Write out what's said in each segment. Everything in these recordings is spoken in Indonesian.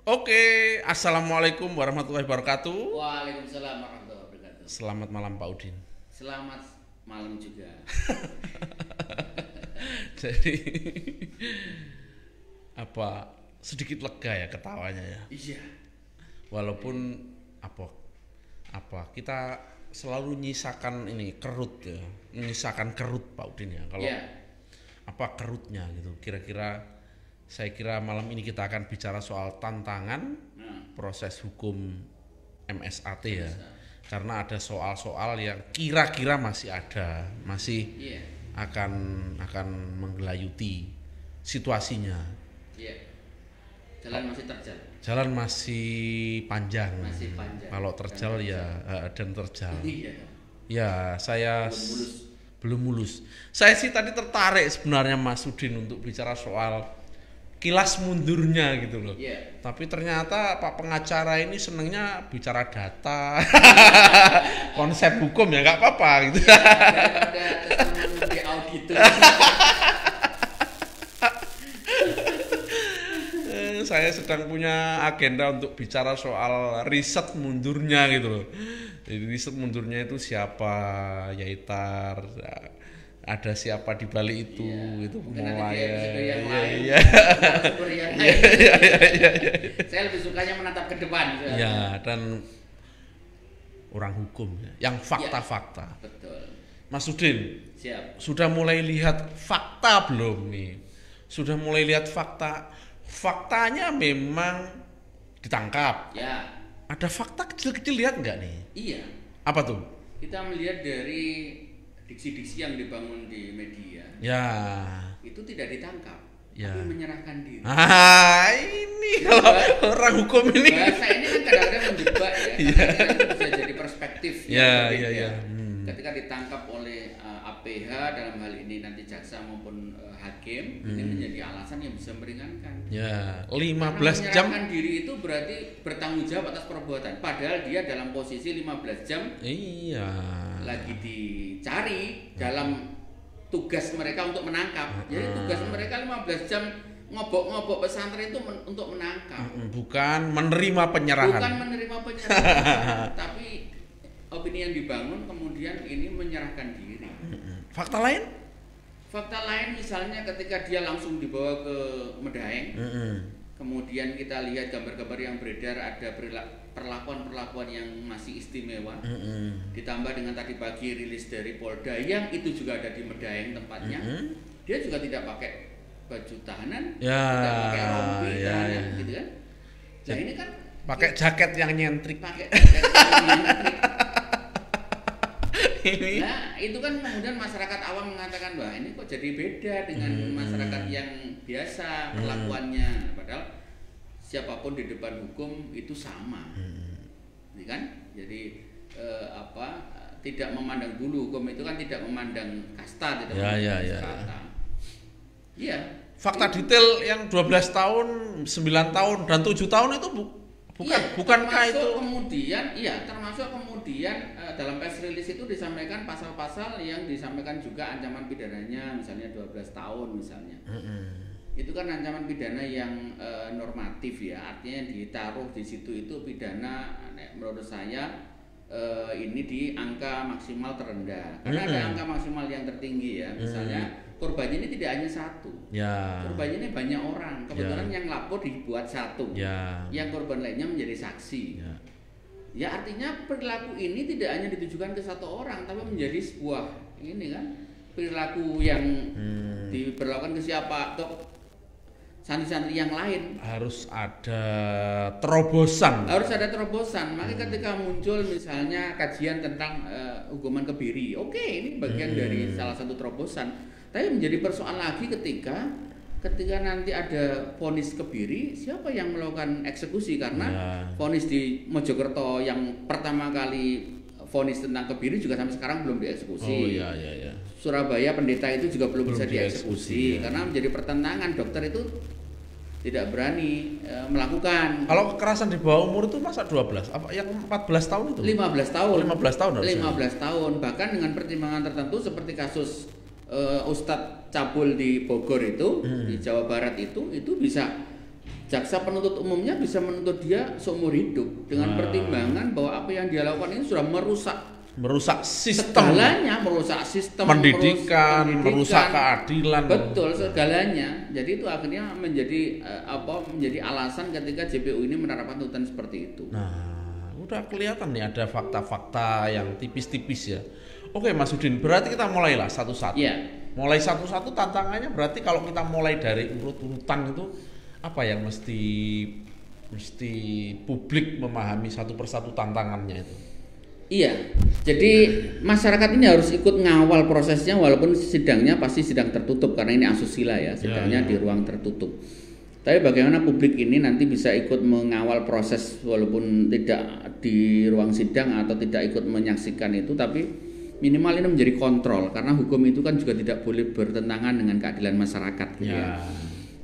Oke, assalamualaikum warahmatullahi wabarakatuh. Waalaikumsalam warahmatullahi wabarakatuh. Selamat malam Pak Udin. Selamat malam juga. Jadi apa sedikit lega ya ketawanya ya. Iya. Walaupun apa kita selalu nyisakan ini kerut ya, menyisakan kerut Pak Udin ya. Kalau Iya. apa kerutnya gitu. Kira-kira saya kira malam ini kita akan bicara soal tantangan proses hukum MSAT ya. Karena ada soal-soal yang kira-kira masih Iya. akan menggelayuti situasinya. Iya. Jalan masih terjal. Jalan masih panjang. Masih panjang. Kalau terjal dan terjal. Iya. Ya, saya Belum mulus. belum mulus. Saya sih tadi tertarik sebenarnya Mas Udin untuk bicara soal kilas mundurnya gitu loh. Iya. Tapi ternyata Pak pengacara ini senengnya bicara data, konsep hukum ya nggak apa-apa gitu. Daripada teman di auditor. Saya sedang punya agenda untuk bicara soal riset mundurnya gitu loh. Jadi riset mundurnya itu siapa, Yaitar, ada siapa di balik itu, itu Mungkin nanti mulai di episode yang lain. iya. Narasumber yang lain. Saya lebih sukanya menatap ke depan. Ya, dan orang hukum ya, yang fakta-fakta. Betul. Mas Udin, Siap. sudah mulai lihat fakta belum nih? Sudah mulai lihat fakta. Faktanya memang ditangkap. Ya. Ada fakta kecil-kecil lihat nggak nih? Iya. Apa tuh? Kita melihat dari diksi-diksi yang dibangun di media. Ya. Itu tidak ditangkap, Ya. tapi menyerahkan diri. Ini kalau orang hukum ini. Bahasa ini kan kadang-kadang menjebak ya, Iya. karena ini kan bisa jadi perspektif Ya, yang berbeda. ya. Ketika ditangkap oleh APH dalam hal ini nanti jaksa maupun hakim, ini menjadi alasan yang bisa meringankan. Ya, Karena 15 jam. menyerahkan diri itu berarti bertanggung jawab atas perbuatan, padahal dia dalam posisi 15 jam Iya. lagi dicari dalam tugas mereka untuk menangkap. Jadi tugas mereka 15 jam ngobok-ngobok pesantren itu untuk menangkap. Bukan menerima penyerahan. Bukan menerima penyerahan, tapi opini yang dibangun kemudian ini menyerahkan diri. Fakta lain? Fakta lain misalnya ketika dia langsung dibawa ke Medaeng, kemudian kita lihat gambar-gambar yang beredar ada perlakuan-perlakuan yang masih istimewa, ditambah dengan tadi pagi rilis dari Polda yang itu juga ada di Medaeng tempatnya, dia juga tidak pakai baju tahanan, Ya, tidak pakai rompi ya, tahanan, ya. gitu kan? Nah ini kan Pakai jaket yang nyentrik. pakai jaket yang Ini. Nah, itu kan kemudian masyarakat awam mengatakan, wah ini kok jadi beda dengan masyarakat yang biasa perlakuannya. Padahal siapapun di depan hukum itu sama, ini kan? Jadi tidak memandang bulu, hukum itu kan tidak memandang kasta, tidak Ya, memandang ya. strata. Iya. Fakta detail yang 12 tahun, 9 tahun, dan 7 tahun itu bukankah itu? Termasuk kemudian dalam press release itu disampaikan pasal-pasal yang disampaikan juga ancaman pidananya, misalnya 12 tahun misalnya. Itu kan ancaman pidana yang normatif ya, artinya ditaruh di situ itu pidana menurut saya ini di angka maksimal terendah. Karena ada angka maksimal yang tertinggi ya, misalnya korbannya ini tidak hanya satu. Ya. Korbannya ini banyak orang. Kebetulan Ya. yang lapor dibuat satu. Ya. Yang korban lainnya menjadi saksi. Ya. Ya artinya perilaku ini tidak hanya ditujukan ke satu orang, tapi menjadi sebuah ini kan perilaku yang diberlakukan ke siapa atau santri-santri yang lain. Harus ada terobosan. Harus ada terobosan. Makanya ketika muncul misalnya kajian tentang hukuman kebiri, oke, ini bagian dari salah satu terobosan. Tapi menjadi persoalan lagi ketika nanti ada vonis kebiri, siapa yang melakukan eksekusi? Karena vonis di Mojokerto yang pertama kali vonis tentang kebiri juga sampai sekarang belum dieksekusi. Oh iya. Surabaya pendeta itu juga belum bisa dieksekusi, dieksekusi karena menjadi pertentangan, dokter itu tidak berani melakukan. Kalau kekerasan di bawah umur itu masa 12? Apa yang 14 tahun itu? 15 tahun. 15 tahun harusnya. 15 tahun. Bahkan dengan pertimbangan tertentu seperti kasus Ustadz Cabul di Bogor itu, di Jawa Barat itu bisa jaksa penuntut umumnya bisa menuntut dia seumur hidup dengan pertimbangan bahwa apa yang dia lakukan ini sudah merusak sistem segalanya, merusak sistem pendidikan, merusak keadilan. Betul, segalanya. Jadi itu akhirnya menjadi menjadi alasan ketika JPU ini menerapkan tuntutan seperti itu. Nah, udah kelihatan nih ada fakta-fakta yang tipis-tipis ya. Oke Mas Udin, berarti kita mulailah satu-satu. Iya. Mulai satu-satu tantangannya berarti kalau kita mulai dari urut-urutan itu apa yang mesti publik memahami satu persatu tantangannya itu? Iya, jadi masyarakat ini harus ikut ngawal prosesnya walaupun sidangnya pasti sidang tertutup karena ini asusila ya, sidangnya di ruang tertutup. Tapi bagaimana publik ini nanti bisa ikut mengawal proses walaupun tidak di ruang sidang atau tidak ikut menyaksikan itu, tapi minimal ini menjadi kontrol karena hukum itu kan juga tidak boleh bertentangan dengan keadilan masyarakat gitu ya.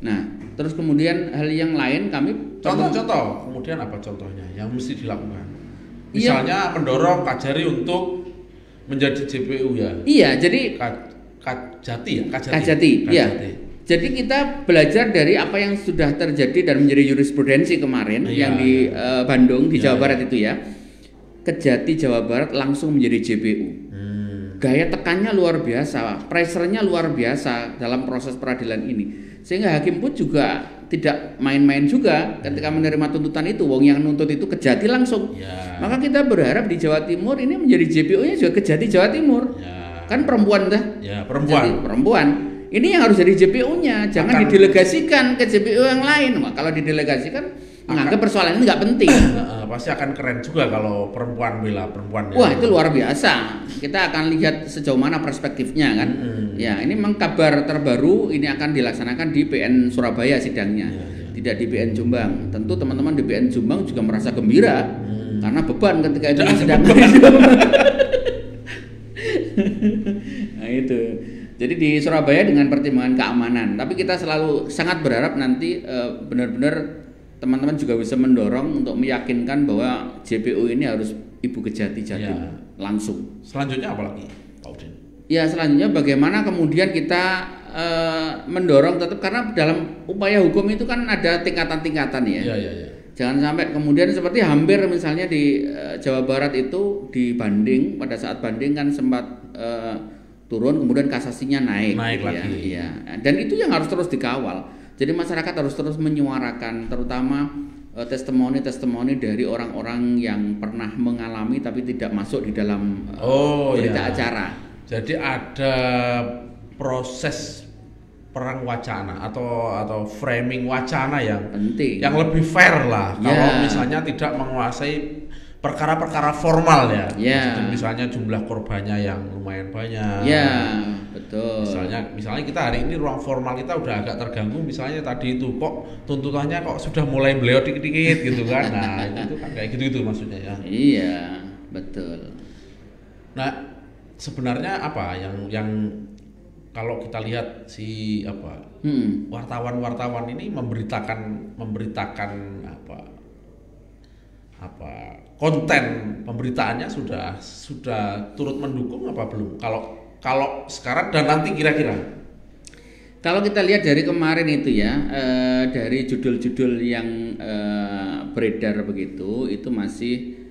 Nah, terus kemudian hal yang lain kami contoh kemudian apa contohnya yang mesti dilakukan? Misalnya mendorong Kajari untuk menjadi JPU ya. Iya, jadi Kajati. Iya. Jadi kita belajar dari apa yang sudah terjadi dan menjadi jurisprudensi kemarin yang di Bandung di Jawa Barat itu ya. Kejati Jawa Barat langsung menjadi JPU. Gaya tekannya luar biasa, pressure-nya luar biasa dalam proses peradilan ini. Sehingga hakim pun juga tidak main-main juga ketika menerima tuntutan itu. Wong yang nuntut itu Kejati langsung. Maka kita berharap di Jawa Timur ini menjadi JPU-nya juga Kejati Jawa Timur. Kan perempuan dah. Perempuan. Ini yang harus jadi JPU-nya, jangan didelegasikan ke JPU yang lain. Kalau didelegasikan menganggap persoalan ini nggak penting. Pasti akan keren juga kalau perempuan bela perempuan. Wah, itu luar biasa. Kita akan lihat sejauh mana perspektifnya kan. Ya, ini memang kabar terbaru, ini akan dilaksanakan di PN Surabaya sidangnya, tidak di PN Jombang. Tentu teman-teman di PN Jombang juga merasa gembira karena beban ketika itu sidang. Nah itu. Jadi di Surabaya dengan pertimbangan keamanan. Tapi kita selalu sangat berharap nanti benar-benar teman-teman juga bisa mendorong untuk meyakinkan bahwa JPU ini harus Ibu Kejati Jatim langsung. Selanjutnya apa lagi, Pak Udin? Ya selanjutnya bagaimana kemudian kita mendorong tetap, karena dalam upaya hukum itu kan ada tingkatan-tingkatan ya. Jangan sampai kemudian seperti hampir misalnya di Jawa Barat itu dibanding, pada saat banding kan sempat turun kemudian kasasinya naik lagi. Ya. Dan itu yang harus terus dikawal. Jadi masyarakat harus terus menyuarakan terutama testimoni-testimoni dari orang-orang yang pernah mengalami tapi tidak masuk di dalam berita acara. Jadi ada proses perang wacana atau framing wacana yang penting, yang lebih fair lah. Kalau misalnya tidak menguasai perkara-perkara formal ya. Misalnya jumlah korbannya yang lumayan banyak. Betul. Misalnya kita hari ini ruang formal kita udah agak terganggu, misalnya tadi itu kok tuntutannya kok sudah mulai beliau dikit-dikit gitu kan. Nah, itu kan kayak gitu-gitu maksudnya ya. Iya, betul. Nah, sebenarnya apa yang kalau kita lihat wartawan-wartawan ini memberitakan konten pemberitaannya sudah turut mendukung apa belum? Kalau sekarang dan nanti kira-kira. Kalau kita lihat dari kemarin itu ya, dari judul-judul yang beredar begitu, itu masih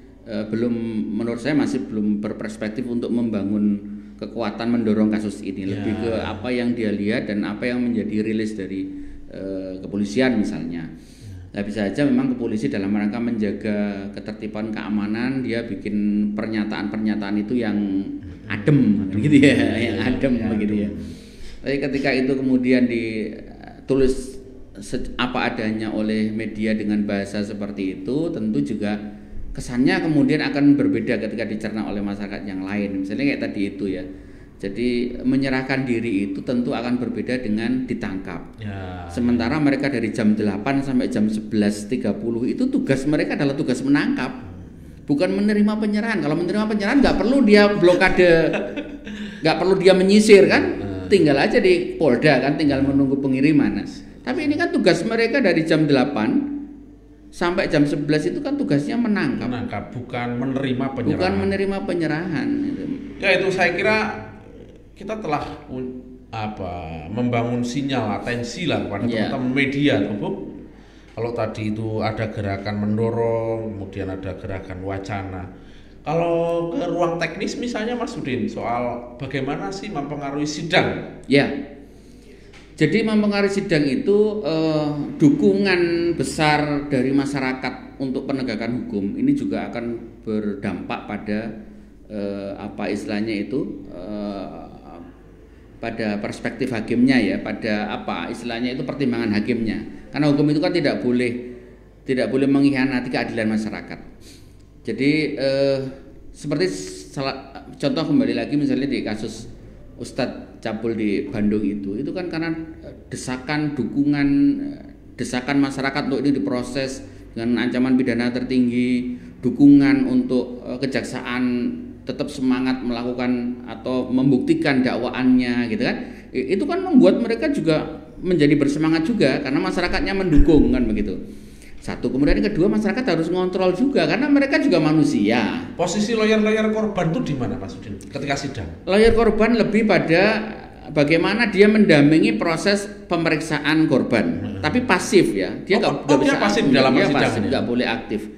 menurut saya masih belum berperspektif untuk membangun kekuatan mendorong kasus ini. Lebih ke apa yang dia lihat dan apa yang menjadi rilis dari kepolisian misalnya. Nah, bisa saja memang kepolisi dalam rangka menjaga ketertiban keamanan dia bikin pernyataan-pernyataan itu yang adem gitu ya, yang adem begitu ya. Tapi ketika itu kemudian ditulis apa adanya oleh media dengan bahasa seperti itu, tentu juga kesannya kemudian akan berbeda ketika dicerna oleh masyarakat yang lain. Misalnya kayak tadi itu ya. Jadi menyerahkan diri itu tentu akan berbeda dengan ditangkap. Sementara mereka dari jam 8 sampai jam 11.30 itu tugas mereka adalah tugas menangkap, bukan menerima penyerahan. Kalau menerima penyerahan nggak perlu dia blokade, nggak perlu dia menyisir kan, tinggal aja di Polda kan, tinggal menunggu pengiriman. Tapi ini kan tugas mereka dari jam 8 sampai jam 11 itu kan tugasnya menangkap, bukan menerima penyerahan. Ya itu saya kira kita telah membangun sinyal atensi lah kepada teman-teman media, Kalau tadi itu ada gerakan mendorong, kemudian ada gerakan wacana. Kalau ke ruang teknis misalnya Mas Udin, soal bagaimana sih mempengaruhi sidang? Ya, jadi mempengaruhi sidang itu dukungan besar dari masyarakat untuk penegakan hukum ini juga akan berdampak pada apa istilahnya itu pada perspektif hakimnya ya, pada apa istilahnya itu pertimbangan hakimnya. Karena hukum itu kan tidak boleh mengkhianati keadilan masyarakat. Jadi seperti contoh kembali lagi misalnya di kasus Ustadz Cabul di Bandung itu kan karena desakan masyarakat untuk ini diproses dengan ancaman pidana tertinggi, dukungan untuk kejaksaan tetap semangat melakukan atau membuktikan dakwaannya gitu kan. Itu kan membuat mereka juga menjadi bersemangat juga karena masyarakatnya mendukung kan begitu. Satu, kemudian yang kedua masyarakat harus ngontrol juga karena mereka juga manusia. Posisi lawyer korban itu di mana Mas Udin ketika sidang? Lawyer korban lebih pada bagaimana dia mendampingi proses pemeriksaan korban, tapi pasif ya. Dia nggak bisa pasif dalam sidang, nggak boleh aktif.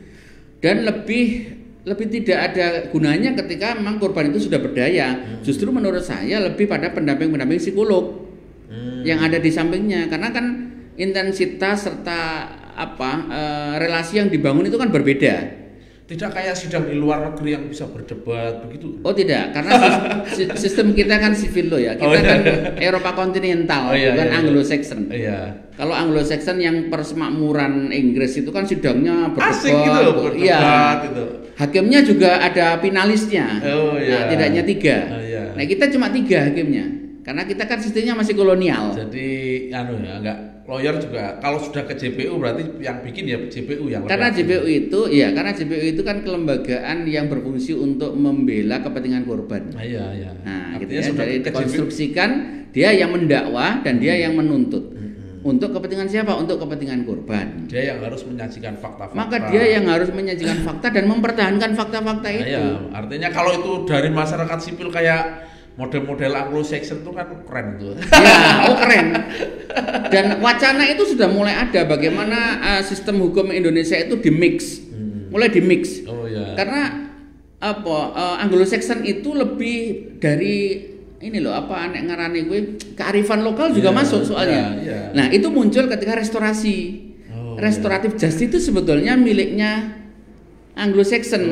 Dan lebih tidak ada gunanya ketika memang korban itu sudah berdaya. Justru menurut saya lebih pada pendamping psikolog yang ada di sampingnya, karena kan intensitas serta relasi yang dibangun itu kan berbeda. Tidak kayak sidang di luar negeri yang bisa berdebat begitu. Oh tidak, karena sistem kita kan civil law ya. Kita kan Eropa kontinental, bukan Anglo-Saxon. Iya. Kalau Anglo-Saxon yang persemakmuran Inggris itu kan sidangnya asik gitu, berdebat gitu. Hakimnya juga ada finalisnya. Nah, tidak hanya 3. Nah, kita cuma 3 hakimnya. Karena kita kan sistemnya masih kolonial. Jadi enggak lawyer juga kalau sudah ke JPU berarti yang bikin ya JPU yang karena JPU itu kan kelembagaan yang berfungsi untuk membela kepentingan korban. Iya. Nah, gitu ya, dari dikonstruksikan dia yang mendakwa dan dia yang menuntut. Untuk kepentingan siapa? Untuk kepentingan korban. Dia yang harus menyajikan fakta-fakta. Maka dia yang harus menyajikan fakta dan mempertahankan fakta-fakta itu. Iya, artinya kalau itu dari masyarakat sipil kayak model-model Anglo-Saxon itu kan keren tuh. Ya, keren. Dan wacana itu sudah mulai ada bagaimana sistem hukum Indonesia itu dimix. Mulai dimix. Oh iya. Karena Anglo-Saxon itu lebih dari ini loh nek ngarani gue kearifan lokal juga masuk soalnya. Nah, itu muncul ketika restorasi. Restoratif justice itu sebetulnya miliknya Anglo-Saxon.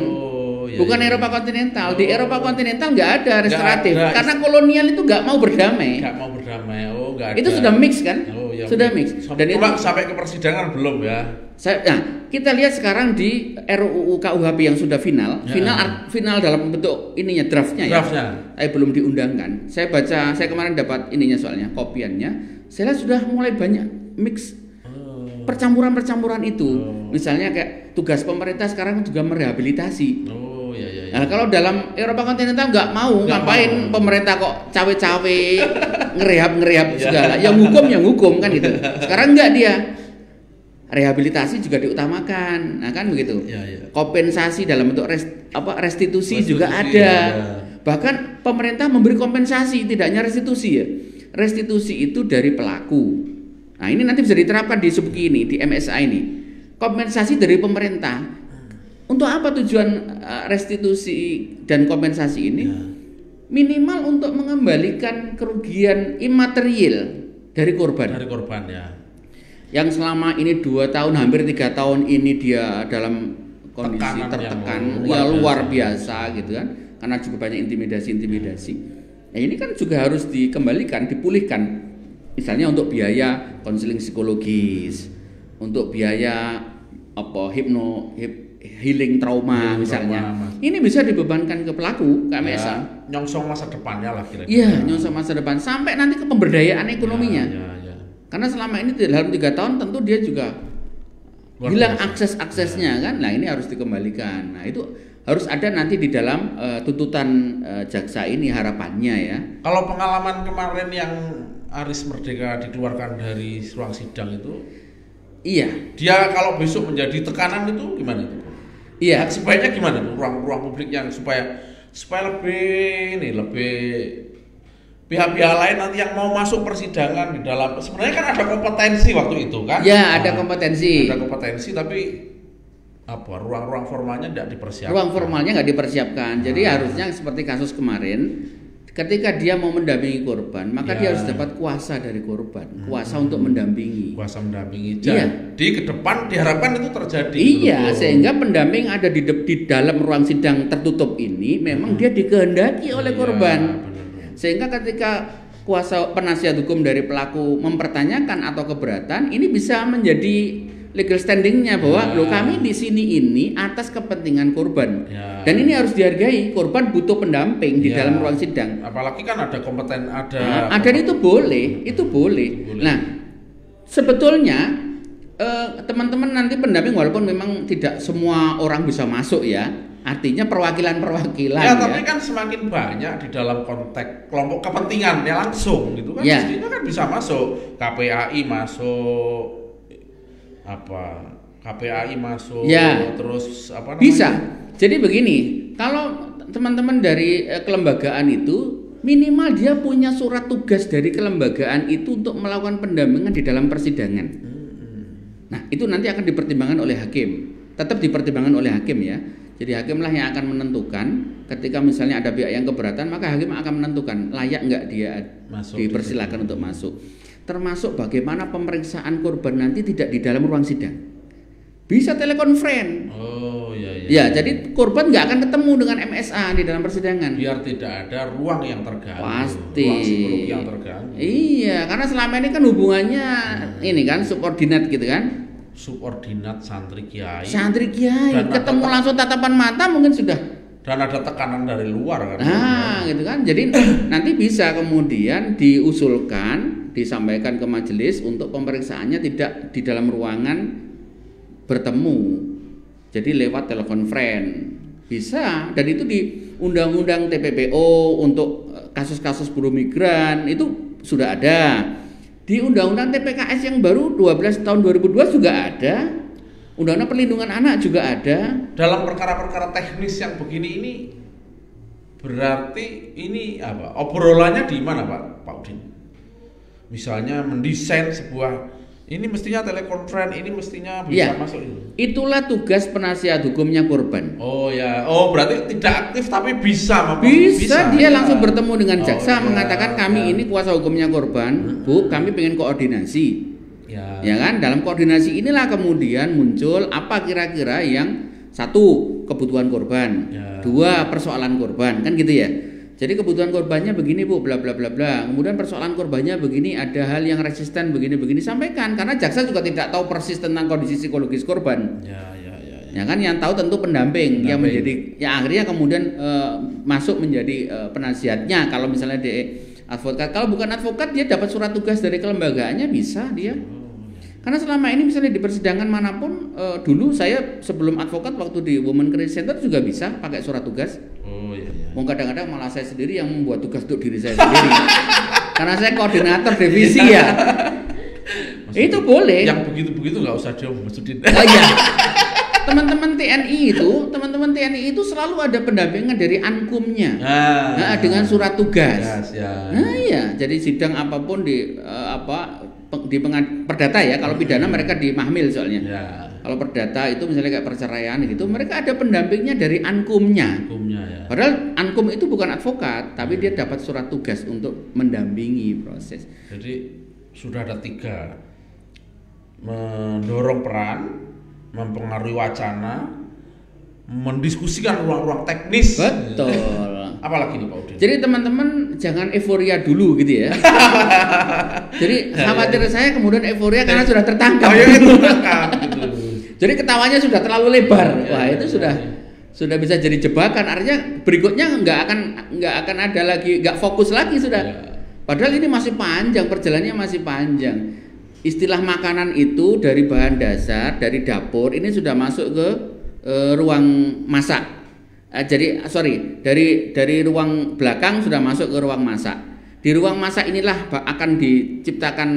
Bukan Eropa kontinental. Di Eropa kontinental nggak ada restoratif karena kolonial itu nggak mau berdamai. Nggak ada. Itu sudah mix kan? Sudah mix. Dan itu sampai ke persidangan belum ya? Nah, kita lihat sekarang di RUU KUHP yang sudah final dalam bentuk ininya draftnya. Belum diundangkan. Saya kemarin dapat ininya soalnya kopiannya. Saya lihat sudah mulai banyak mix percampuran itu. Misalnya kayak tugas pemerintah sekarang juga merehabilitasi. Nah, kalau dalam Eropa kontinental nggak mau ngapain pemerintah kok cawe-cawe ngerehab segala. Yang hukum kan gitu. Sekarang nggak dia. Rehabilitasi juga diutamakan. Nah, kan begitu. Kompensasi dalam bentuk restitusi juga ada. Bahkan pemerintah memberi kompensasi, tidak hanya restitusi ya. Restitusi itu dari pelaku. Nah, ini nanti bisa diterapkan di SUBKI ini, di MSA ini. Kompensasi dari pemerintah. Untuk apa tujuan restitusi dan kompensasi ini? Minimal untuk mengembalikan kerugian imaterial dari korban. Yang selama ini 2 tahun, hampir 3 tahun ini dia dalam kondisi tertekan, luar biasa gitu kan. Karena juga banyak intimidasi. Nah, ini kan juga harus dikembalikan, dipulihkan. Misalnya untuk biaya konseling psikologis, untuk biaya healing trauma misalnya. Ini bisa dibebankan ke pelaku KMSA. Nyongsong masa depannya lah kira-kira. Iya, nyongsong masa depan sampai nanti ke pemberdayaan ekonominya. Karena selama ini dalam 3 tahun tentu dia juga hilang aksesnya kan. Nah, ini harus dikembalikan. Nah, itu harus ada nanti di dalam tuntutan jaksa ini harapannya ya. Kalau pengalaman kemarin yang Aris Merdeka dikeluarkan dari ruang sidang itu, dia kalau besok menjadi tekanan itu gimana itu? Iya. Sebaiknya gimana tuh ruang publik yang supaya lebih pihak-pihak lain nanti yang mau masuk persidangan di dalam, sebenarnya kan ada kompetensi waktu itu kan? Ya, ada kompetensi. Ada kompetensi tapi apa ruang-ruang formalnya tidak dipersiapkan. Ruang formalnya nggak dipersiapkan. Jadi harusnya seperti kasus kemarin, ketika dia mau mendampingi korban, maka dia harus dapat kuasa dari korban, kuasa untuk mendampingi. Kuasa mendampingi. Jadi ke depan diharapkan itu terjadi. Iya, sehingga pendamping ada di dalam ruang sidang tertutup ini memang dia dikehendaki oleh korban. Sehingga ketika kuasa penasihat hukum dari pelaku mempertanyakan atau keberatan, ini bisa menjadi legal standingnya bahwa lo kami di sini ini atas kepentingan korban. Dan ini harus dihargai, korban butuh pendamping di dalam ruang sidang. Apalagi kan ada kompeten, dan itu boleh. Nah, sebetulnya teman-teman nanti pendamping walaupun memang tidak semua orang bisa masuk ya. Artinya perwakilan-perwakilan. Ya, tapi kan semakin banyak di dalam konteks kelompok kepentingan ya langsung gitu kan. Mestinya kan bisa masuk. KPAI masuk, KPAI masuk, terus apa namanya? Bisa. Jadi begini, kalau teman-teman dari kelembagaan itu minimal dia punya surat tugas dari kelembagaan itu untuk melakukan pendampingan di dalam persidangan. Nah, itu nanti akan dipertimbangkan oleh hakim. Tetap dipertimbangkan oleh hakim ya. Jadi hakimlah yang akan menentukan ketika misalnya ada pihak yang keberatan, maka hakim akan menentukan layak nggak dia dipersilakan untuk masuk. Termasuk bagaimana pemeriksaan korban nanti tidak di dalam ruang sidang. Bisa telekonferensi. Ya, jadi korban nggak akan ketemu dengan MSA di dalam persidangan. Biar tidak ada ruang yang terganggu. Pasti. Ruang psikologi yang terganggu. Iya, karena selama ini kan hubungannya ini kan subordinat gitu kan. Subordinat santri kiai ketemu langsung tatapan mata mungkin sudah, dan ada tekanan dari luar kan. Gitu kan. Jadi nanti bisa kemudian diusulkan, disampaikan ke majelis untuk pemeriksaannya tidak di dalam ruangan bertemu, jadi lewat telekonferensi bisa. Dan itu di undang-undang TPPO untuk kasus-kasus buruh migran itu sudah ada. Di Undang-Undang TPKS yang baru 12 tahun 2002 juga ada. Undang-Undang Perlindungan Anak juga ada. Dalam perkara-perkara teknis yang begini ini berarti ini apa? Obrolannya di mana Pak Udin? Misalnya mendesain sebuah, ini mestinya telekonferensi, ini mestinya bisa masuk itu. Itulah tugas penasihat hukumnya korban. Berarti tidak aktif tapi bisa dia langsung bertemu dengan jaksa mengatakan kami ini kuasa hukumnya korban, Bu, kami pengen koordinasi. Ya kan? Dalam koordinasi inilah kemudian muncul apa kira-kira yang satu, kebutuhan korban, dua, persoalan korban, kan gitu ya. Jadi kebutuhan korbannya begini Bu, bla bla bla bla. Kemudian persoalan korbannya begini, ada hal yang resisten begini sampaikan, karena jaksa juga tidak tahu persis tentang kondisi psikologis korban. Ya kan, yang tahu tentu pendamping. Yang menjadi akhirnya kemudian masuk menjadi penasihatnya. Kalau misalnya dia advokat, kalau bukan advokat dia dapat surat tugas dari kelembagaannya bisa dia. Karena selama ini misalnya di persidangan manapun, dulu saya sebelum advokat waktu di Women Crisis Center juga bisa pakai surat tugas. Kadang-kadang malah saya sendiri yang membuat tugas untuk diri saya sendiri. Karena saya koordinator divisi ya. Itu boleh. Yang begitu-begitu nggak usah jauh, maksudin. Teman-teman TNI itu selalu ada pendampingan dari ankumnya. Dengan surat tugas. Jadi sidang apapun di perdata ya, kalau pidana mereka di mahmil soalnya. Kalau perdata itu misalnya kayak perceraian gitu, mereka ada pendampingnya dari ankumnya. Padahal ankum itu bukan advokat, tapi dia dapat surat tugas untuk mendampingi proses. Jadi sudah ada 3, mendorong peran, mempengaruhi wacana, mendiskusikan ruang-ruang teknis. Betul. Apalagi nih Pak Udin. Jadi teman-teman jangan euforia dulu gitu ya. Jadi khawatir saya kemudian euforia karena sudah tertangkap. Jadi ketawanya sudah terlalu lebar. Itu sudah bisa jadi jebakan. Artinya berikutnya nggak akan ada lagi, nggak fokus lagi sudah. Padahal ini masih panjang, perjalanannya masih panjang. Istilah makanan itu dari bahan dasar, dari dapur ini sudah masuk ke ruang masak. Dari ruang belakang sudah masuk ke ruang masak. Di ruang masak inilah akan diciptakan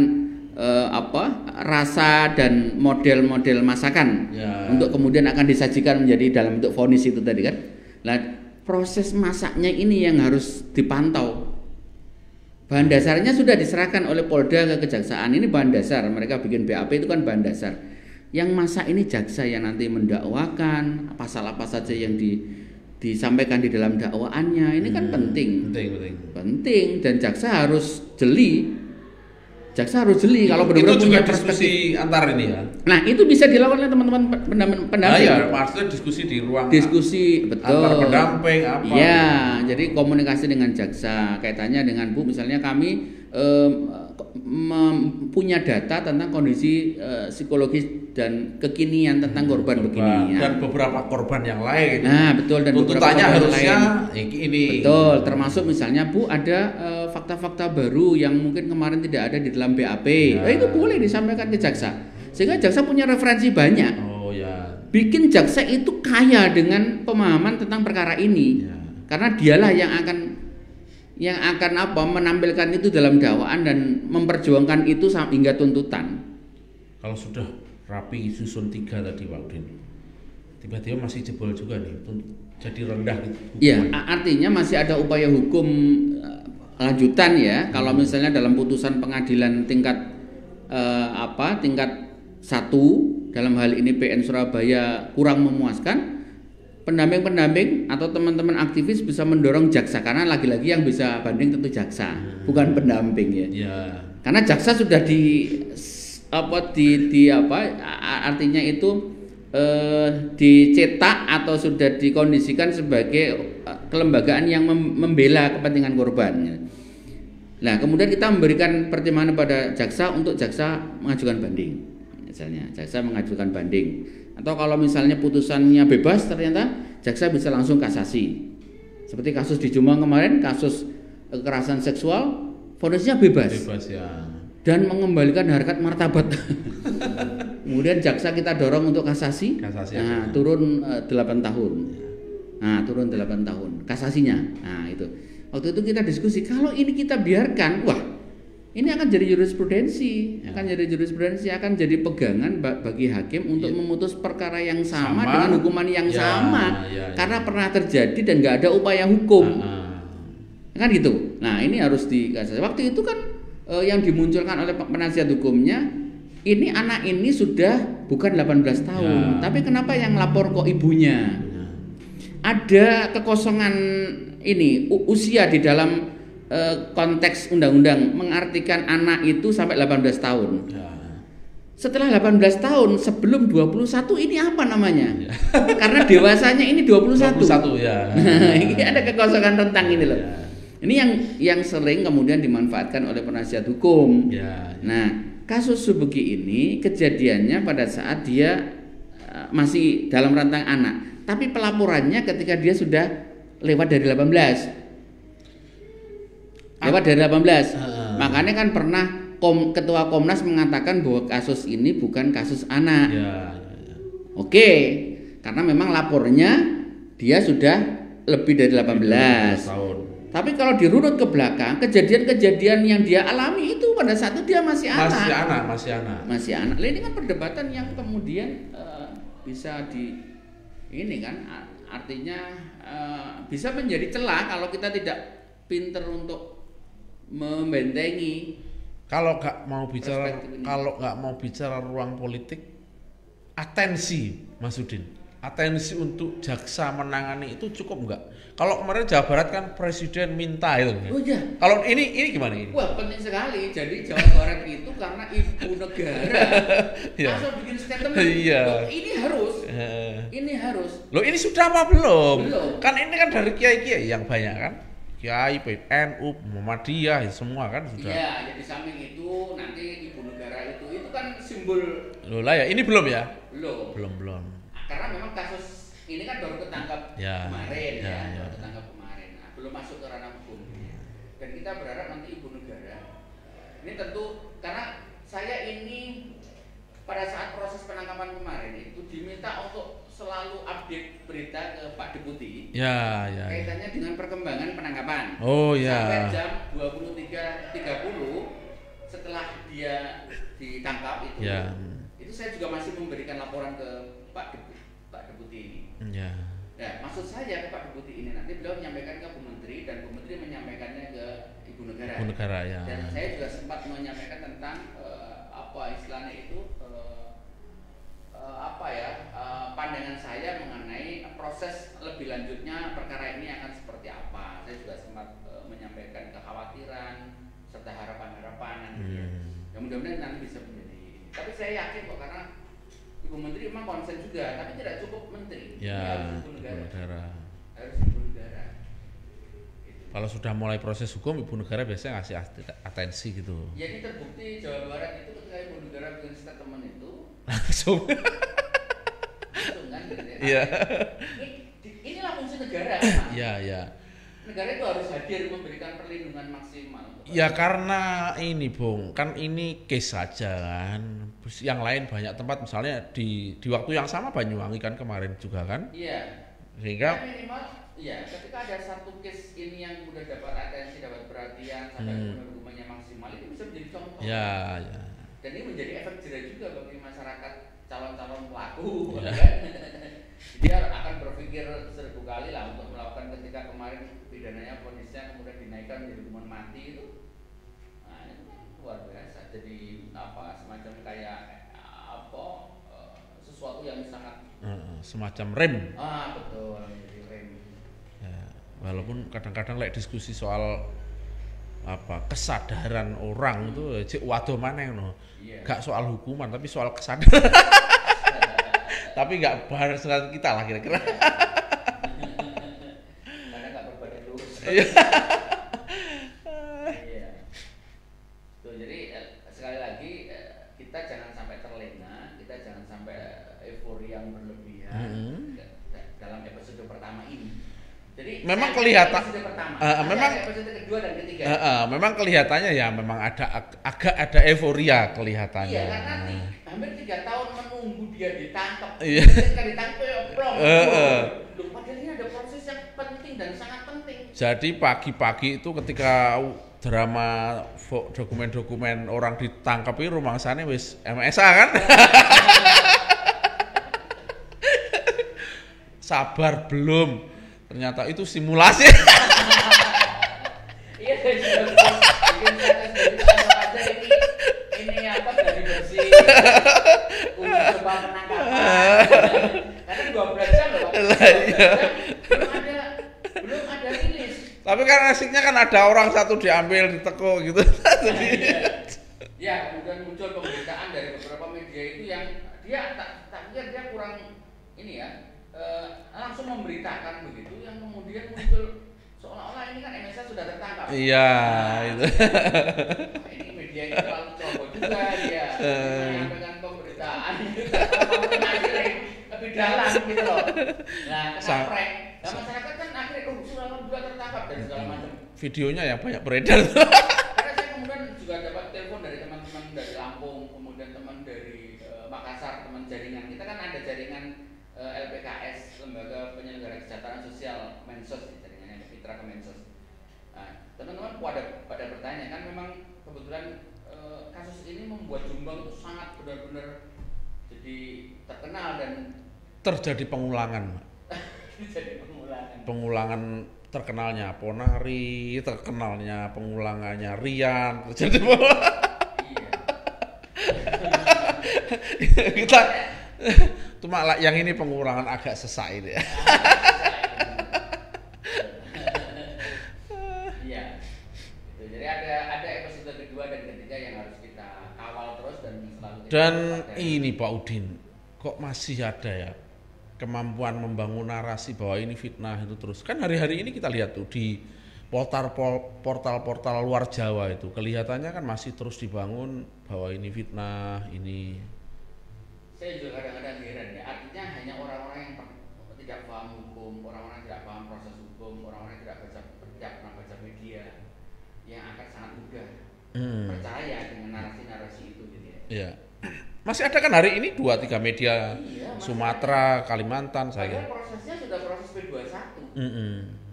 rasa dan model-model masakan untuk kemudian akan disajikan menjadi dalam bentuk vonis itu tadi kan. Nah, proses masaknya ini yang harus dipantau. Bahan dasarnya sudah diserahkan oleh Polda ke kejaksaan. Ini bahan dasar, mereka bikin BAP itu kan bahan dasar. Yang masa ini jaksa yang nanti mendakwakan, pasal apa saja yang disampaikan di dalam dakwaannya, ini kan penting. Penting dan jaksa harus jeli. Jaksa harus jeli kalau benar-benar punya diskusi antar ini ya. Nah, itu bisa dilakukan oleh teman-teman pendamping. Nah, ya, maksudnya diskusi di ruang betul. Antar pendamping apa. Ya, jadi komunikasi dengan jaksa. Kaitannya dengan Bu, misalnya kami punya data tentang kondisi psikologis dan kekinian tentang korban begini dan beberapa korban yang lain. Nah, betul, dan tuntutannya harusnya ini. Betul, termasuk misalnya Bu ada fakta-fakta baru yang mungkin kemarin tidak ada di dalam BAP. Itu boleh disampaikan ke jaksa. Sehingga jaksa punya referensi banyak. Oh ya. Bikin jaksa itu kaya dengan pemahaman tentang perkara ini. Ya. Karena dialah yang akan menampilkan itu dalam dakwaan dan memperjuangkan itu hingga tuntutan. Kalau sudah rapi susun 3 tadi Pak Udin, tiba-tiba masih jebol juga nih, jadi rendah gitu. Iya, artinya masih ada upaya hukum lanjutan ya. Kalau misalnya dalam putusan pengadilan tingkat tingkat 1 dalam hal ini PN Surabaya kurang memuaskan, pendamping-pendamping atau teman-teman aktivis bisa mendorong jaksa, karena lagi-lagi yang bisa banding tentu jaksa, bukan pendamping ya. Karena jaksa sudah artinya itu dicetak atau sudah dikondisikan sebagai kelembagaan yang membela kepentingan korban. Nah, kemudian kita memberikan pertimbangan pada jaksa untuk jaksa mengajukan banding. Misalnya jaksa mengajukan banding. Atau kalau misalnya putusannya bebas, ternyata jaksa bisa langsung kasasi. Seperti kasus di Jombang kemarin, kasus kekerasan seksual, vonisnya bebas ya. Dan mengembalikan harkat martabat. Kemudian jaksa kita dorong untuk kasasi turun 8 tahun. Nah, turun 8 tahun kasasinya. Nah, itu. Waktu itu kita diskusi, kalau ini kita biarkan, wah, ini akan jadi jurisprudensi, akan jadi pegangan bagi hakim untuk memutus perkara yang sama dengan hukuman yang sama, karena pernah terjadi dan nggak ada upaya hukum, kan gitu. Nah, ini harus dikasih. Waktu itu kan yang dimunculkan oleh penasihat hukumnya, ini anak ini sudah bukan 18 tahun, tapi kenapa yang lapor kok ibunya? Ada kekosongan ini usia di dalam konteks undang-undang mengartikan anak itu sampai 18 tahun. Setelah 18 tahun sebelum 21 ini apa namanya? Karena dewasanya ini 21 ya. Ini ada kekosongan rentang ini loh. Ini yang sering kemudian dimanfaatkan oleh penasihat hukum. Nah, kasus Subeki ini kejadiannya pada saat dia masih dalam rentang anak, tapi pelaporannya ketika dia sudah lewat dari 18. Makanya kan pernah Ketua Komnas mengatakan bahwa kasus ini bukan kasus anak. Oke, karena memang lapornya dia sudah lebih dari 18 tahun. Tapi kalau dirunut ke belakang, kejadian-kejadian yang dia alami itu pada saat itu dia masih anak. Masih anak. Ini kan perdebatan yang kemudian bisa ini kan artinya bisa menjadi celah kalau kita tidak pinter untuk membentengi. Kalau nggak mau bicara ruang politik, atensi Mas Udin, atensi untuk jaksa menangani itu cukup nggak? Kalau kemarin Jawa Barat kan presiden minta itu. Oh iya. Kalau ini gimana ini? Wah, penting sekali. Jadi Jawa Barat itu karena ibu negara langsung bikin statement. Ini harus. Loh, ini sudah apa belum? Kan ini kan dari kiai-kiai yang banyak kan? Kiai, NU, Muhammadiyah, semua kan sudah. Iya, jadi samping itu nanti ibu negara itu kan simbol. Loh lah ya, ini belum ya? Belum. Karena memang kasus ini kan baru ketangkap kemarin baru ketangkap kemarin. Nah, belum masuk ke ranah hukum. Dan kita berharap nanti ibu negara ini tentu, karena saya ini pada saat proses penangkapan kemarin itu diminta untuk selalu update berita ke Pak Deputi kaitannya dengan perkembangan penangkapan. Sampai jam 23.30 setelah dia ditangkap itu saya juga masih memberikan laporan ke Pak Deputi ini. Nah, maksud saya ke Pak Deputi ini nanti beliau menyampaikan ke Bu Menteri dan Bu Menteri menyampaikannya ke ibu negara. Ibu negara ya. Dan saya juga sempat menyampaikan tentang apa istilahnya itu pandangan saya mengenai proses lebih lanjutnya perkara ini akan seperti apa. Saya juga sempat menyampaikan kekhawatiran serta harapan-harapan gitu ya. Ya mudah-mudahan nanti bisa menjadi. Tapi saya yakin kok karena Ibu Menteri memang konsen juga, tapi tidak cukup menteri. Ya, harus ibu negara. Harus ibu negara. Gitu. Kalau sudah mulai proses hukum, ibu negara biasanya ngasih atensi gitu. Jadi terbukti Jawa Barat itu ketika ibu negara bikin statement itu langsung kan gitu ya. Iya. Inilah fungsi negara. Iya, iya. Negara itu harus hadir memberikan perlindungan maksimal. Ya karena ini Bung, kan ini case saja kan. Yang lain banyak tempat misalnya di waktu yang sama Banyuwangi kan kemarin juga kan. Iya. Sehingga minimal ya ketika ada satu case ini yang sudah dapat atensi, dapat perhatian sampai hukumannya maksimal itu bisa menjadi contoh. Ya, ya. Dan ini menjadi efek jerah juga bagi masyarakat calon-calon pelaku. Ya. Dia akan berpikir 1000 kali lah untuk melakukan ketika kemarin pidananya vonisnya kemudian dinaikkan menjadi hukuman mati itu. Nah, itu kan luar biasa. Jadi semacam kayak sesuatu yang sangat semacam rem. Betul, jadi rem. Ya, walaupun kadang-kadang diskusi soal kesadaran orang itu cek waduh maneh no. Iya. Gak soal hukuman tapi soal kesadaran. Tapi gak bahas kita lah kira-kira. Karena gak berbadan lurus. Iya. Iya. Tuh, jadi sekali lagi kita jangan sampai terlena, kita jangan sampai euforia yang berlebihan dalam episode pertama ini. Jadi memang kelihatan memang episode kedua dan ketiga. Memang kelihatannya ya memang agak ada euforia kelihatannya. Iya, karena hampir 3 tahun menunggu dia ditangkap. Iya. Ketika ditangkap ya plong. Padahal ini ada proses yang penting dan sangat penting. Jadi pagi-pagi itu ketika drama dokumen-dokumen orang ditangkap itu rumangsane wis MSA kan. Sabar belum. Ternyata itu simulasi. Iya, ini apa dari bersih uji coba penangkapan. Karena 12 jam loh. Belum ada rilis. Tapi kan asiknya kan ada orang satu diambil diteko gitu. Ya, kemudian muncul pemberitaan dari beberapa media itu yang dia tak dia kurang ini ya. Langsung memberitakan begitu yang kemudian muncul seolah-olah ini kan MSA sudah tertangkap. Iya, itu. Ini media ini terlalu ceroboh juga dia menyampaikan pemberitaan lebih dalam gitu loh. Nah, kena prank. Nah, masyarakat kan akhirnya sudah tertangkap dan segala macam. Videonya yang banyak beredar. Karena saya kemudian juga dapat telepon dari teman-teman dari Lampung, kemudian teman dari Makassar, teman jaringan. Kita kan ada jaringan LPKS, Lembaga Penyelenggara Kesejahteraan Sosial Mensos, jaringannya Mitra Kemensos. Nah, teman-teman pada bertanya kan memang kebetulan kasus ini membuat Jombang itu sangat benar-benar jadi terkenal dan terjadi pengulangan. jadi pengulangan. Pengulangan terkenalnya Ponari, terkenalnya pengulangannya Rian, terjadi iya. Kita cuma yang ini pengurangan agak sesak ini ya. Iya. Jadi ada episode kedua dan ketiga yang harus kita kawal terus dan selalu. Dan ini Pak Udin, kok masih ada ya kemampuan membangun narasi bahwa ini fitnah itu terus. Kan hari-hari ini kita lihat tuh di portal-portal luar Jawa itu kelihatannya kan masih terus dibangun bahwa ini fitnah, ini. Saya juga kadang-kadang heran ya, artinya hanya orang-orang yang tidak paham hukum, orang-orang yang tidak paham proses hukum, orang-orang yang tidak pernah baca media yang akan sangat mudah percaya dengan narasi-narasi itu gitu ya. Iya. Masih ada kan hari ini 2-3 media Sumatera, Kalimantan saya. Padahal prosesnya sudah proses P21.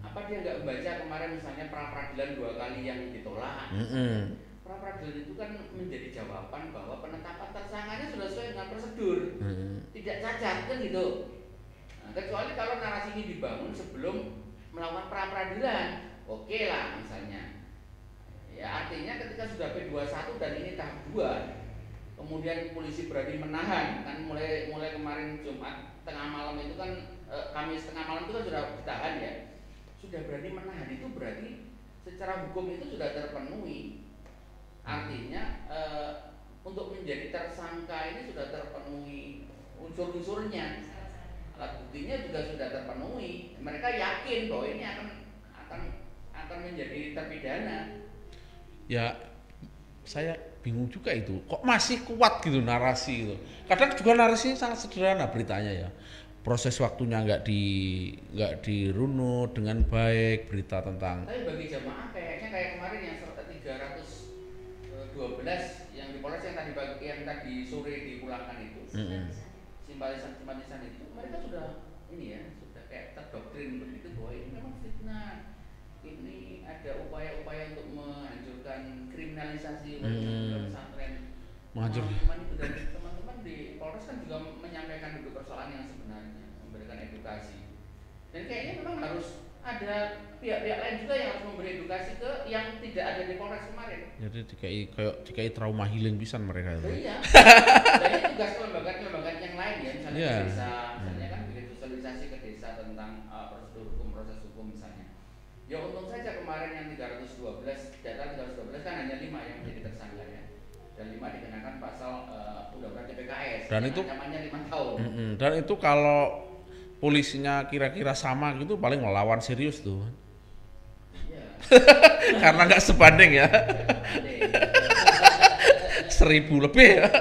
Apa dia nggak membaca kemarin misalnya pra-peradilan 2 kali yang ditolak? Pra-peradilan itu kan menjadi jawaban bahwa penetapan tersangkanya sudah sesuai dengan prosedur, tidak cacat kan gitu. Nah, kecuali kalau narasi ini dibangun sebelum melakukan pra-peradilan, oke lah misalnya. Ya artinya ketika sudah P21 dan ini tahap 2, kemudian polisi berani menahan, kan mulai kemarin Jumat tengah malam itu kan, Kamis tengah malam itu kan sudah ditahan ya, sudah berani menahan, itu berarti secara hukum itu sudah terpenuhi. Artinya untuk menjadi tersangka ini sudah terpenuhi unsur-unsurnya, alat buktinya juga sudah terpenuhi. Mereka yakin bahwa ini akan menjadi terpidana. Ya, saya bingung juga itu. Kok masih kuat gitu narasi gitu. Kadang juga narasinya sangat sederhana beritanya ya. Proses waktunya nggak dirunut dengan baik, berita tentang. Tapi bagi jamaah kayaknya kayak kemarin yang 312 yang di Polres yang tadi sore dipulangkan itu, simpatisan itu, mereka sudah ini ya, sudah kayak terdoktrin begitu bahwa ini memang fitnah, ini ada upaya-upaya untuk menghancurkan kriminalisasi pesantren, teman-teman itu, dan teman-teman di Polres kan juga menyampaikan duduk persoalan yang sebenarnya, memberikan edukasi, dan kayaknya memang harus ada pihak-pihak lain juga yang harus memberi edukasi ke yang tidak ada di Polres kemarin. Jadi dikai trauma healing pisan mereka itu. Iya. Dan ini tugas kelembagaan yang lain ya, misalnya di desa, misalnya kan bikin sosialisasi ke desa tentang prosedur hukum, proses hukum misalnya. Ya untung saja kemarin yang 312, data 312 kan hanya 5 yang menjadi tersangka ya. Dan 5 dikenakan pasal Undang-Undang TPKS. Dan itu ancamannya 5 tahun. Dan itu kalau polisinya kira-kira sama gitu paling melawan serius tuh. Iya. Karena nggak sebanding ya. 1000 lebih ya.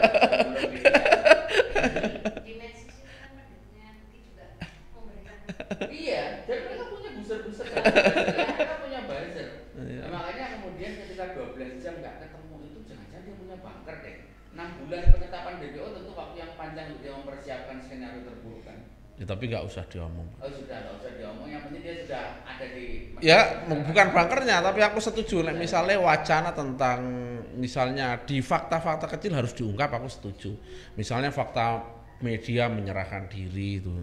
Iya, dan mereka punya buzzer-buzzer, mereka punya buzzer. Nah, makanya kemudian ketika 12 jam nggak ketemu itu jangan-jangan dia punya bunker deh. 6 bulan penetapan DPO tentu waktu yang panjang untuk dia mempersiapkan skenario terburuk kan. Ya, tapi nggak usah diomong. Oh sudah, nggak usah diomong. Yang penting dia sudah ada di. Ya, bukan bunkernya, tapi aku setuju. Misalnya wacana tentang, misalnya di fakta-fakta kecil harus diungkap, aku setuju. Misalnya fakta media menyerahkan diri itu.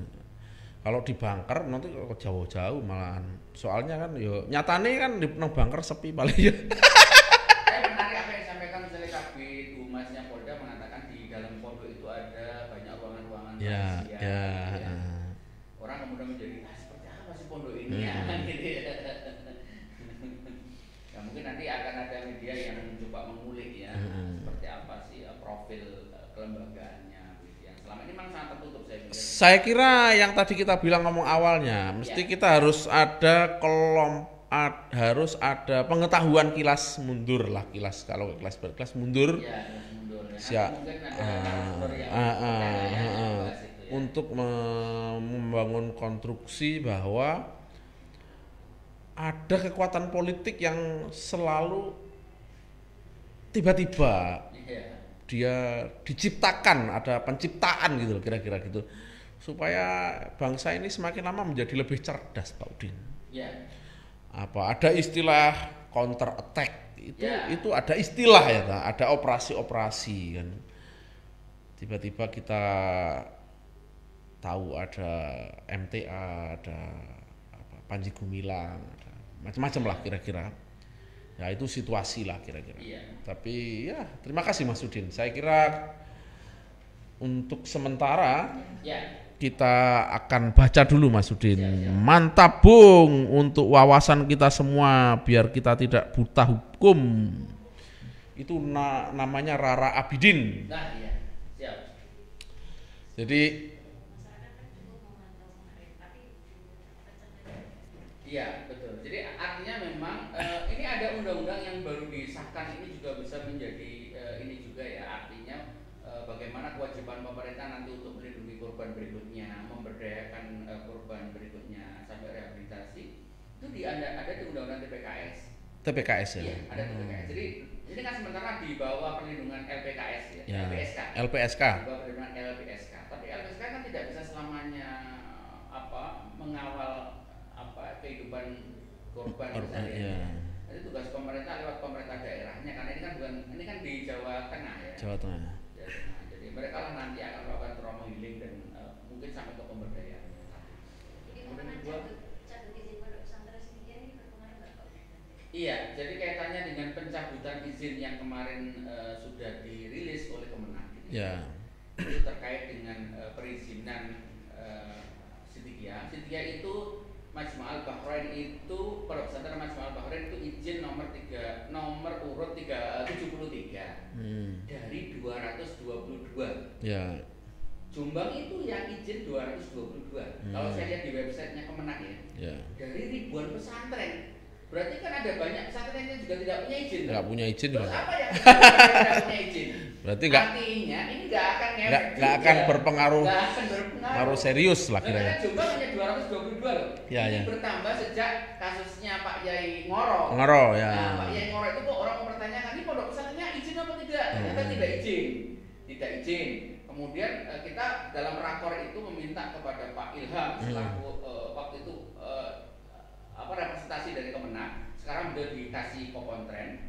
Kalau di bunker nanti jauh-jauh malahan. Soalnya kan, yo nyatane kan di bunker sepi paling ya. Saya menarik apa yang disampaikan misalnya Kabid Humasnya Polda mengatakan di dalam pondok itu ada banyak ruangan-ruangan ya. Orang kemudian menjadi seperti apa sih pondok ini ya, gitu ya. Ya mungkin nanti akan ada media yang mencoba mengulik ya, seperti apa sih profil kelembagaannya, gitu ya. Selama ini memang sangat tertutup saya pikir. Saya kira yang tadi kita bilang ngomong awalnya, mesti kita harus ada harus ada pengetahuan kilas mundur lah, kalau kelas berkelas mundur. Ya, mundur. Untuk membangun konstruksi bahwa ada kekuatan politik yang selalu tiba-tiba dia diciptakan, ada penciptaan gitu loh, kira-kira gitu, supaya bangsa ini semakin lama menjadi lebih cerdas, Pak Udin. Apa ada istilah counter attack itu ada istilah ya, ada operasi-operasi kan. Tiba-tiba kita tahu ada MTA, ada Panji Gumilang, ada macam-macam lah kira-kira. Ya itu situasi lah kira-kira. Tapi ya terima kasih Mas Udin. Saya kira untuk sementara kita akan baca dulu Mas Udin. Mantap Bung, untuk wawasan kita semua biar kita tidak buta hukum. Itu namanya Rara Abidin. Nah, iya. Siap. Jadi iya betul. Jadi artinya memang ini ada undang-undang yang baru disahkan ini juga bisa menjadi ini juga ya, artinya bagaimana kewajiban pemerintah nanti untuk melindungi korban berikutnya, memberdayakan korban berikutnya sampai rehabilitasi itu ada di undang-undang TPKS. TPKS ya. Iya, ada TPKS. Jadi ini kan sementara di bawah perlindungan LPKS ya. LPSK. Di bawah perlindungan LPSK. Tapi LPSK kan tidak bisa selamanya mengawal kehidupan korban misalnya. Jadi tugas pemerintah lewat pemerintah daerahnya, karena ini kan di Jawa Tengah ya. Jawa Tengah. Jadi mereka lah nanti akan melakukan trauma healing dan mungkin sampai ke pemberdayaan. Iya, jadi kaitannya dengan pencabutan izin yang kemarin sudah dirilis oleh Kemenag. Ya. Itu terkait dengan perizinan Sidikiyah. Sidikiyah itu Majma'al Bahrain itu Pondok Pesantren Majma'al Bahrain itu izin nomor urut 73 dari 222. Ya. Jombang itu yang izin 222. Kalau saya lihat di websitenya Kemenag ya. Dari ribuan pesantren. Berarti kan ada banyak pesantren yang juga tidak punya izin. Tidak punya izin. Terus apa yang tidak punya izin? Berarti artinya ini nggak akan ngefek. Nggak akan berpengaruh. Nggak akan berpengaruh. Pengaruh serius lah Karena kira-kira. Jombang hanya 222 loh. Ya, ini ya. bertambah sejak kasusnya Pak Yai Ngoro. Ngoro ya. Nah, Pak Yai Ngoro itu kok orang mempertanyakan ini pondok pesantrennya izin apa tidak? Ternyata tidak izin. Tidak izin. Kemudian kita dalam rakor itu meminta kepada Pak Ilham selaku waktu itu representasi dari Kemenag. Sekarang sudah dikasih kontren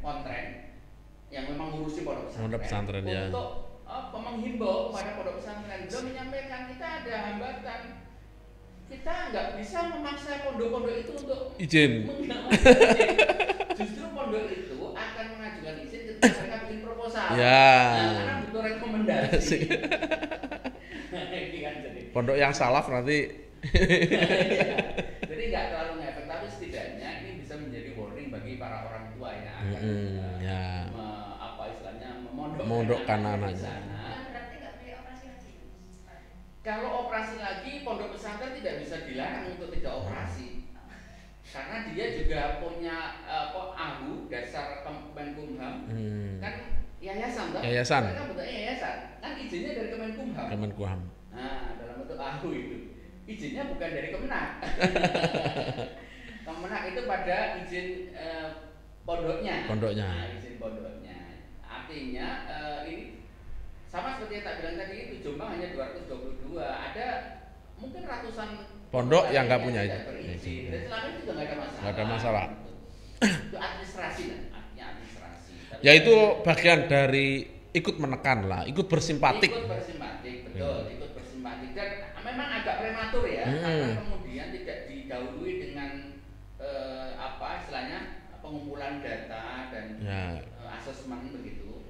yang memang ngurusi pondok pesantren ya. untuk menghimbau kepada pondok pesantren. Beliau menyampaikan kita ada hambatan, kita nggak bisa memaksa pondok-pondok itu untuk izin. Justru pondok itu akan mengajukan izin ketika mereka bikin proposal. Ya. Nah, karena butuh rekomendasi. Pondok yang salaf nanti. Jadi nggak terlalu ngefek, tapi setidaknya ini bisa menjadi warning bagi para orang tua yang akan memondokkan anaknya. Berarti nggak boleh operasi lagi. Kalau operasi lagi, pondok pesantren tidak bisa dilarang untuk tidak operasi, karena dia juga punya AHU dasar Kemenkumham, kan yayasan, kan? Yayasan. Mereka bentuknya yayasan, kan izinnya dari Kemenkumham. Nah, dalam bentuk AHU itu. Izinnya bukan dari Kemenag. Kemenag itu pada izin pondoknya. Nah, izin pondoknya. Artinya ini sama seperti yang tak bilang tadi itu, Jombang hanya 222. Ada mungkin ratusan pondok yang nggak punya izin. Dan selama itu juga nggak ada masalah. Nggak ada masalah. Itu administrasi lah, artinya administrasi. Ya itu bagian dari ikut menekan lah, ikut bersimpatik. Ikut bersimpatik, betul. Ikut bersimpatik dan memang agak prematur ya, karena kemudian tidak didahului dengan istilahnya pengumpulan data dan asesmen begitu.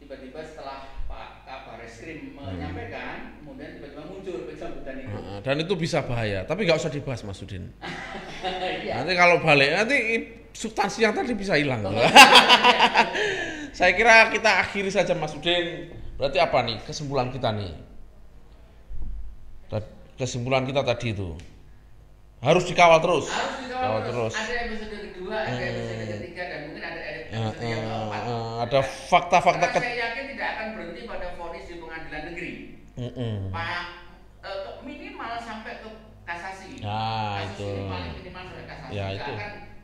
Tiba-tiba setelah Pak Kabar Reskrim menyampaikan, kemudian tiba-tiba muncul pencabutan itu. Dan itu bisa bahaya, tapi nggak usah dibahas Mas Udin. Ya. Nanti kalau balik, nanti substansi yang tadi bisa hilang. Saya kira kita akhiri saja Mas Udin. Berarti apa nih kesimpulan kita nih? Kesimpulan kita tadi itu harus dikawal terus. Harus dikawal terus. Ada episode kedua, ada episode ketiga, dan mungkin ada episode yang keempat. Ada fakta-fakta. Saya yakin tidak akan berhenti pada vonis di pengadilan negeri. Pak, minimal sampai ke kasasi. Kasus itu. ini paling minimal sampai kasasi. Ya, itu.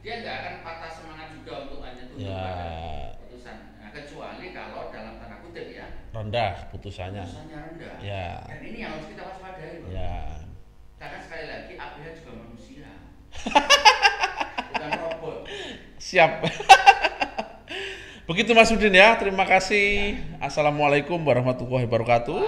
Dia nggak akan patah semangat juga untuk hanya tunduk pada putusan. Nah, kecuali kalau dalam tanda kutip ya. Rendah putusannya. Putusannya rendah. Ya. Dan ini yang harus kita waspadai. Ya. Karena sekali lagi APH juga manusia. Bukan robot. Siap. Begitu Mas Udin ya. Terima kasih. Assalamualaikum warahmatullahi wabarakatuh.